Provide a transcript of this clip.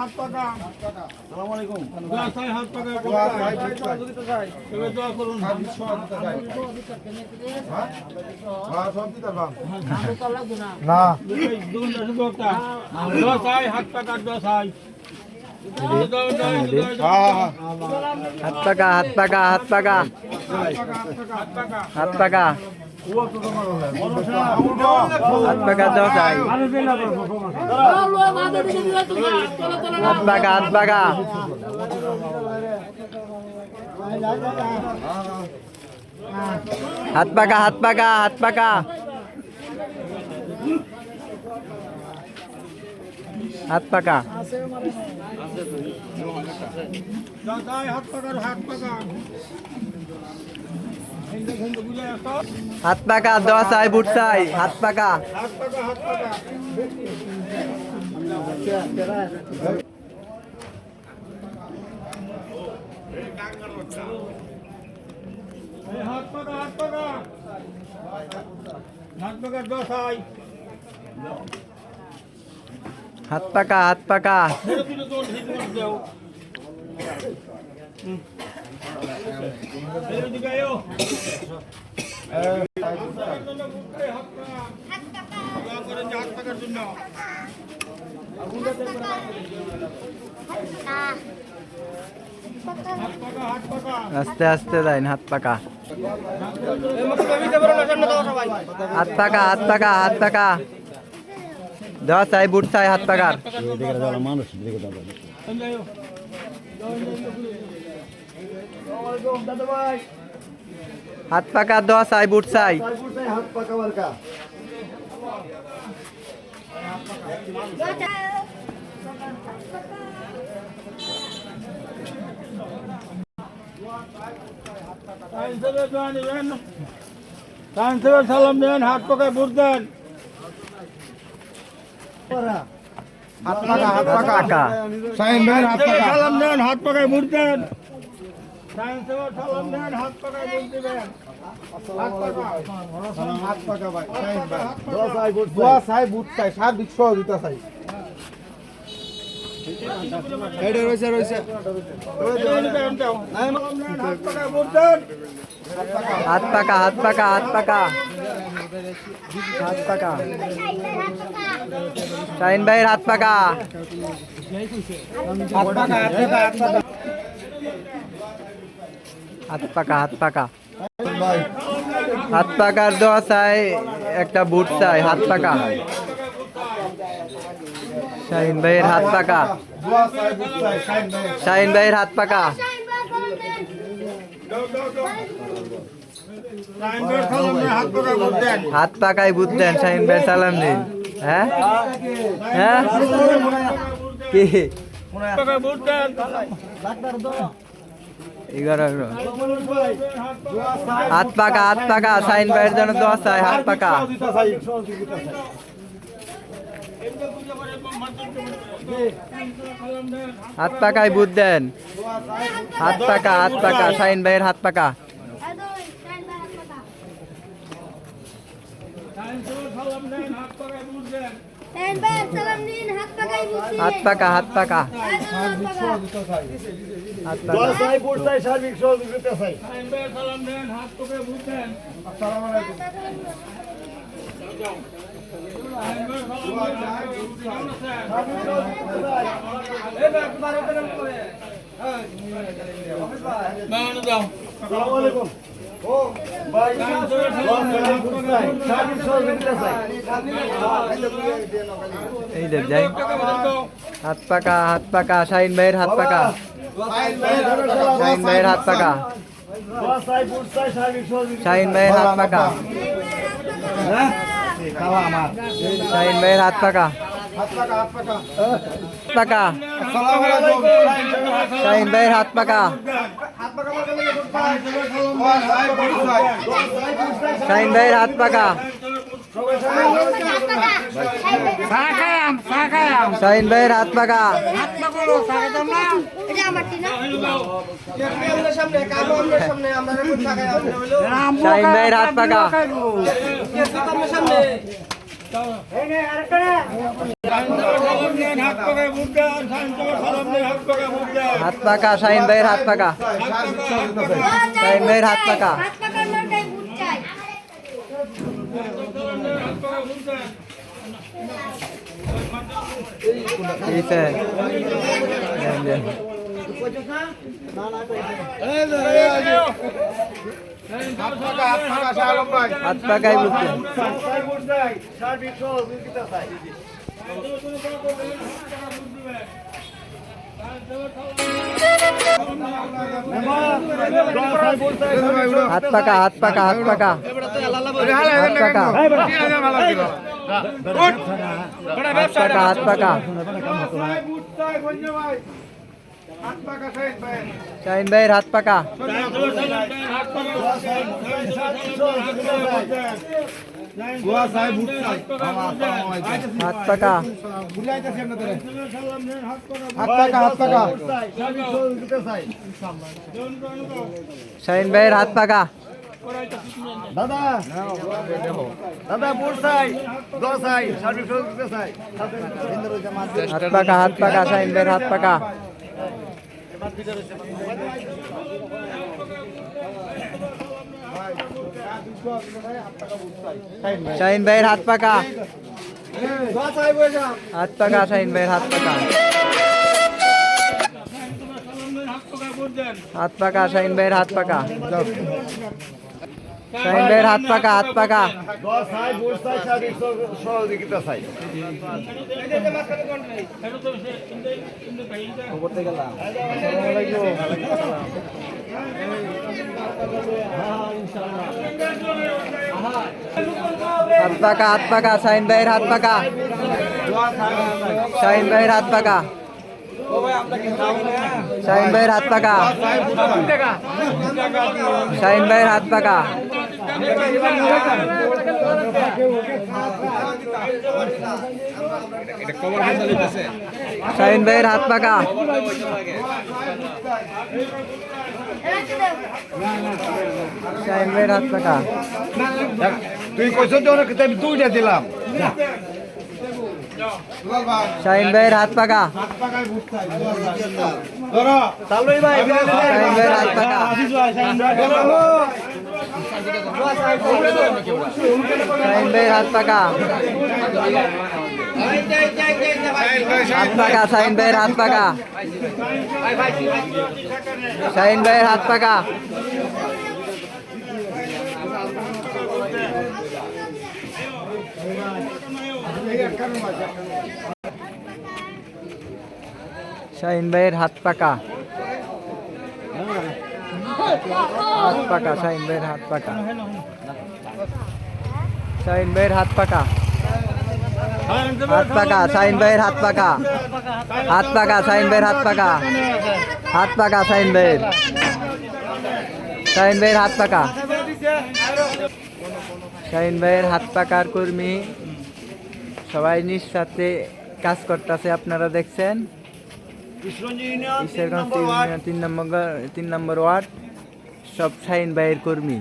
হাত পাকা। আসসালামু আলাইকুম। দোয়া চাই হাত পাকা। দোয়া চাই, সহযোগিতা চাই। এবার দোয়া করুন। সহযোগিতা চাই। হ্যাঁ? হ্যাঁ, সব দিতে পারবাম। না। দোকানটা শুধু একটা। দোয়া চাই, হাত পাকা, দোয়া চাই। হাত পাকা হাত পাকা হাত পাকা হাত পাকা হাত পাকা দাও চাই হাত পাকা হাত পাকা হাত পাকা হাত পাকা হাত পাকা হাত পাকা হাত পাকা দোয়া চাই বুট চাই হাত পাকা হাত পাকা হাত পাকা আস্তে আস্তে যাই হাত পাকা হাত পাকা হাত পাকা হাত পাকা দেওয়া চাই বুট চাই হাত পাকার মানুষ হাত পাকা দেওয়া চাই বুট চাই হাত পাকা মার্কা সালাম দেন হাত পাকায় ভোট দেন হাত পাকা হাত হাত পাকা সাইন ভাই হাত পাকা সালাম দেন হাত পাকায় ভোট দেন সালাম দেন হাত পাকায় ভোট দিবেন হাত পাকা ভাই সাইন ভাই দোয়া চাই বুট চাই সার্বিক সহযোগিতা চাই এইটা রয়েছে হাত পাকা হাত পাকা হাত পাকা হাত পাকা শাহিন ভাইয়ের হাত পাকা হাত পাকা হাত পাকা হাত পাকা ভাই হাত পাকার দোয়া চাই একটা বুট চাই হাত পাকা শাহিন ভাইয়ের হাত পাকা দোয়া চাই বুট চাই সাইন ভাই শাহিন ভাইয়ের হাত পাকা হাত পাকায় ভোট দেন হাত পাকায় বুট দেন শাহিন ভাই সালাম দিন হ্যাঁ হ্যাঁ কি পাকায় ভোট দেন 11 হাত পাকা শাহিন ভাইয়ের জন্য দোয়া চাই হাত পাকা হাত পাকায় বুট দেন হাত পাকা শাহিন ভাইয়ের হাত পাকা হাত পাকা হাত পাকা হাত দোয়া পাকা চাই বুট চাই সার্বিক সহযোগিতা চাই সালাম দেন হাত পাকায় ভোট দেন আসসালামু আলাইকুম আসসালামু আলাইকুম ও ভাই বুট চাই সার্বিক সহযোগিতা চাই এই দেখ যাই হাত পাকা শাহিন ভাইয়ের হাত পাকা শাহিন ভাইয়ের হাত পাকা দোয়া চাই বুট চাই সার্বিক সহযোগিতা শাহিন ভাইয়ের হাত পাকা খাওয়া আমার শাহিন ভাইয়ের হাত পাকা হাত পাকা পাকা আসসালামু আলাইকুম শাহিন ভাইয়ের হাত পাকা হাত পাকা মার্কা লাগে বুট চাই দোয়া চাই বুট চাই শাহিন ভাইয়ের হাত পাকা শাহিন ভাইয়ের হাত পাকা শাহিন ভাইয়ের হাত পাকা হাত পাকায় বুট দেন, সালাম দেন, হাত পাকা বুট দেন। হাত পাকা শাহিন ভাইয়ের হাত পাকা শাহিন ভাইয়ের হাত পাকা এইটা হাত পাকাই বুঝছেন হাত পাকা হাত পাকা হাত পাকা হাত পাকা হাত পাকা শাহিন ভাইয়ের হাত পাকা হাত পাকা শাহিন ভাইয়ের হাত পাকা দাদা দাদা বুট চাই দশ চাই সার্ভিস দিতে চাই হাত পাকা শাহিন ভাইয়ের হাত পাকা শাহিন ভাইয়ের হাত পাকা হাত পাকা শাহিন ভাইয়ের হাত পাকা হাত পাকা শাহিন ভাইয়ের হাত পাকা শাহিন ভাইয়ের হাত পাকা হাত পাকা দশ চাই বুট চাই সার্ভিস সহযোগিতা চাই হাত পাকা শাহিন ভাইয়ের হাত পাকা শাহিন ভাইয়ের হাত পাকা শাহিন ভাইয়ের হাত পাকা শাহিন ভাইয়ের হাত পাকা শাহিন ভাইয়ের হাত পাকা শাহিন ভাইয়ের হাত পাকা তুই কইছ আমি দুইটা দিলাম শাহিন ভাইয়ের হাত পাকা তালুই ভাই শাহিন ভাইয়ের হাত পাকা শাহিন ভাইয়ের হাত পাকা হাত পাকা শাহিন ভাইয়ের হাত পাকা শাহিন ভাইয়ের হাত পাকা শাহিন ভাইয়ের হাত পাকা হাত পাকা শাহিন ভাইয়ের হাত পাকা শাহিন ভাইয়ের হাত পাকা হাত পাকা শাহিন ভাইয়ের হাত পাকা হাত পাকা শাহিন ভাইয়ের হাত পাকা হাত পাকা শাহিন ভাইয়ের শাহিন ভাইয়ের হাত পাকা শাহিন ভাইয়ের হাত পাকার কর্মী সবাই নিজ সাথে কাজ করতেছে আপনারা দেখছেন ঈশ্বরগঞ্জ 3 নম্বর ওয়ার্ড সব শাহিন ভাইয়ের কর্মী।